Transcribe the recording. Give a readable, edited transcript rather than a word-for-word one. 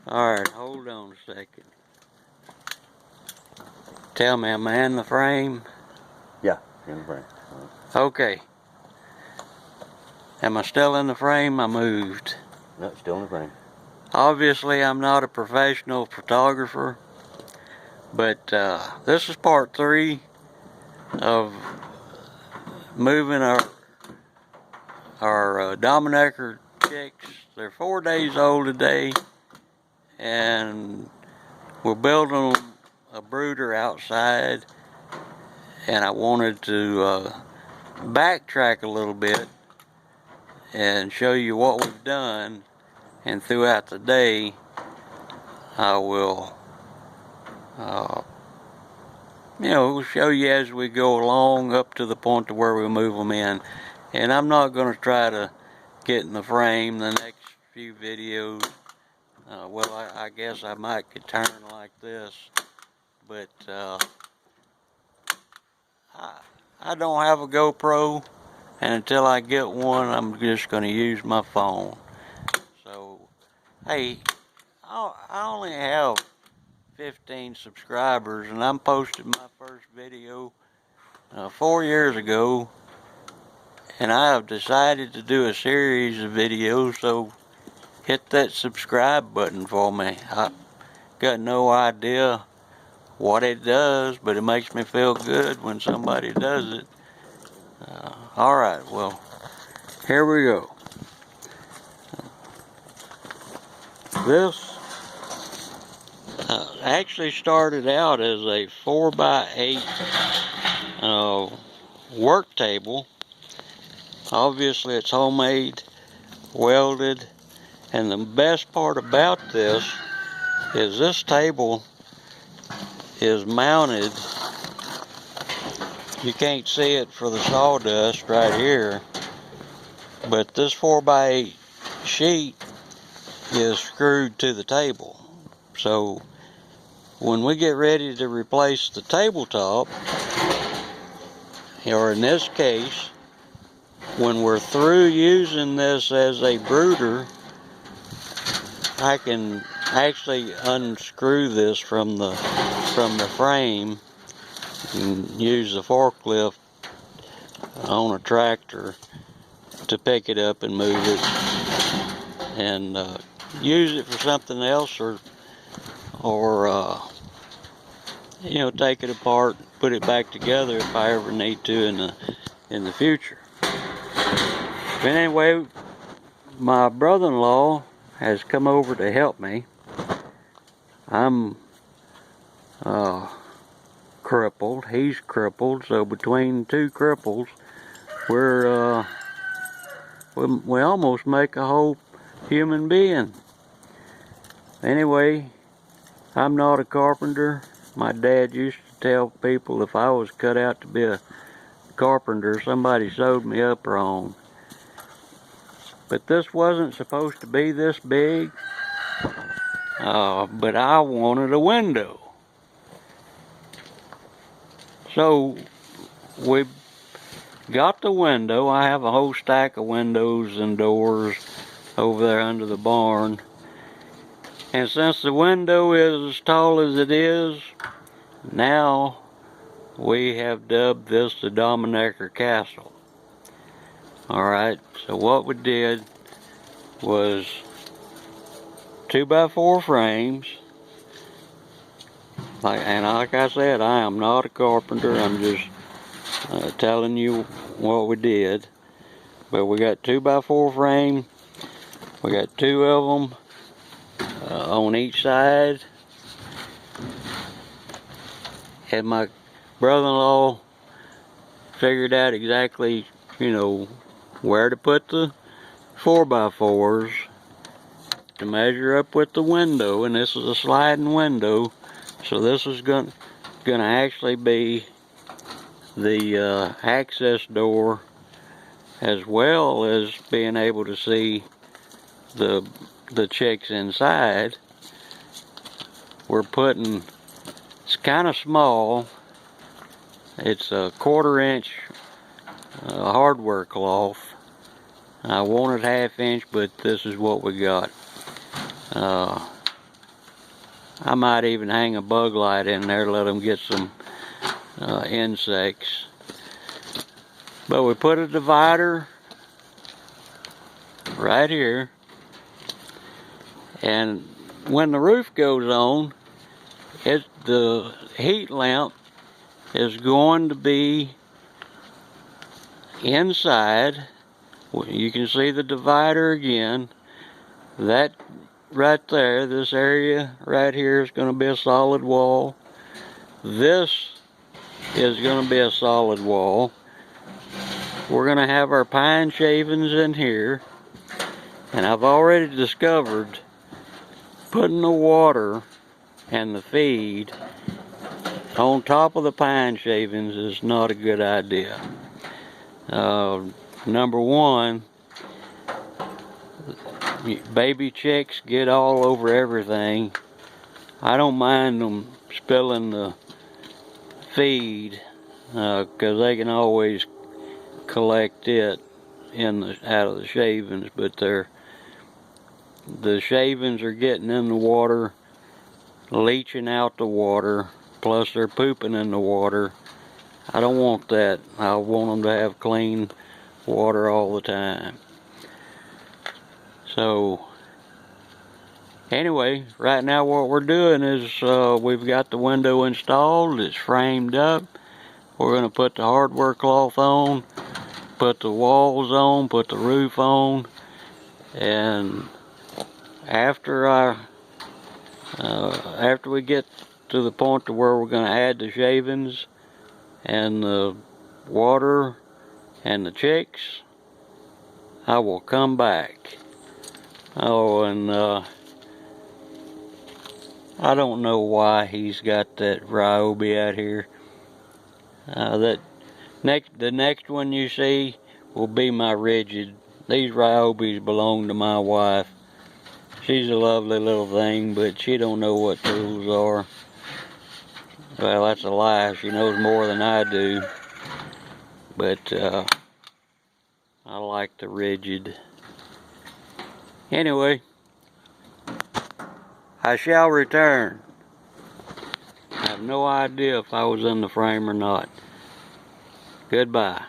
Alright, hold on a second. Tell me, am I in the frame? Yeah, in the frame. Okay. Am I still in the frame? I moved. No, still in the frame. Obviously, I'm not a professional photographer, but this is part 3 of moving our Dominecker chicks. They're 4 days old today, and we're building a brooder outside, and I wanted to backtrack a little bit and show you what we've done, and throughout the day I will show you as we go along up to the point to where we move them in. And I'm not going to try to get in the frame the next few videos. Well, I guess I might could turn like this, but I don't have a GoPro, and until I get one, I'm just going to use my phone. So, hey, I only have 15 subscribers, and I'm posting my first video 4 years ago, and I have decided to do a series of videos, so hit that subscribe button for me. I got no idea what it does, but it makes me feel good when somebody does it. Alright, well, here we go. This actually started out as a 4x8 work table. Obviously it's homemade, welded, and the best part about this is this table is mounted. You can't see it for the sawdust right here, but this 4x8 sheet is screwed to the table. So when we get ready to replace the tabletop, or in this case, when we're through using this as a brooder, I can actually unscrew this from the frame and use the forklift on a tractor to pick it up and move it, and use it for something else, or take it apart, put it back together if I ever need to in the future. But anyway, my brother-in-law has come over to help me. I'm crippled. He's crippled, so between two cripples, we almost make a whole human being. Anyway, I'm not a carpenter. My dad used to tell people if I was cut out to be a carpenter, somebody sewed me up wrong. But this wasn't supposed to be this big, but I wanted a window. So we got the window. I have a whole stack of windows and doors over there under the barn. And since the window is as tall as it is, now we have dubbed this the Dominecker Castle. Alright, so what we did was 2x4 frames. Like I said, I am not a carpenter. I'm just telling you what we did. But we got 2x4 frame. We got 2 of them on each side. And my brother-in-law figured out exactly, where to put the 4x4s to measure up with the window. And this is a sliding window, so this is gonna actually be the access door, as well as being able to see the chicks inside. We're putting, it's kind of small, it's a 1/4 inch hardware cloth. I wanted 1/2 inch, but this is what we got. I might even hang a bug light in there to let them get some insects. But we put a divider right here, and when the roof goes on, the heat lamp is going to be inside. You can see the divider again. That right there, this area right here is going to be a solid wall. This is going to be a solid wall. We're going to have our pine shavings in here. And I've already discovered putting the water and the feed on top of the pine shavings is not a good idea. Number one, baby chicks get all over everything. I don't mind them spilling the feed because they can always collect it out of the shavings, but the shavings are getting in the water, leaching out the water, plus they're pooping in the water. I don't want that. I want them to have clean water all the time. So anyway, right now what we're doing is we've got the window installed. It's framed up. We're going to put the hardware cloth on, put the walls on, put the roof on, and after we get to the point to where we're going to add the shavings and the water and the chicks, I will come back. Oh, and I don't know why he's got that ryobi out here. The next one you see will be my rigid. These ryobis belong to my wife. She's a lovely little thing, but she don't know what tools are. Well, that's a lie. She knows more than I do. But I like the rigid. Anyway, I shall return. I have no idea if I was in the frame or not. Goodbye.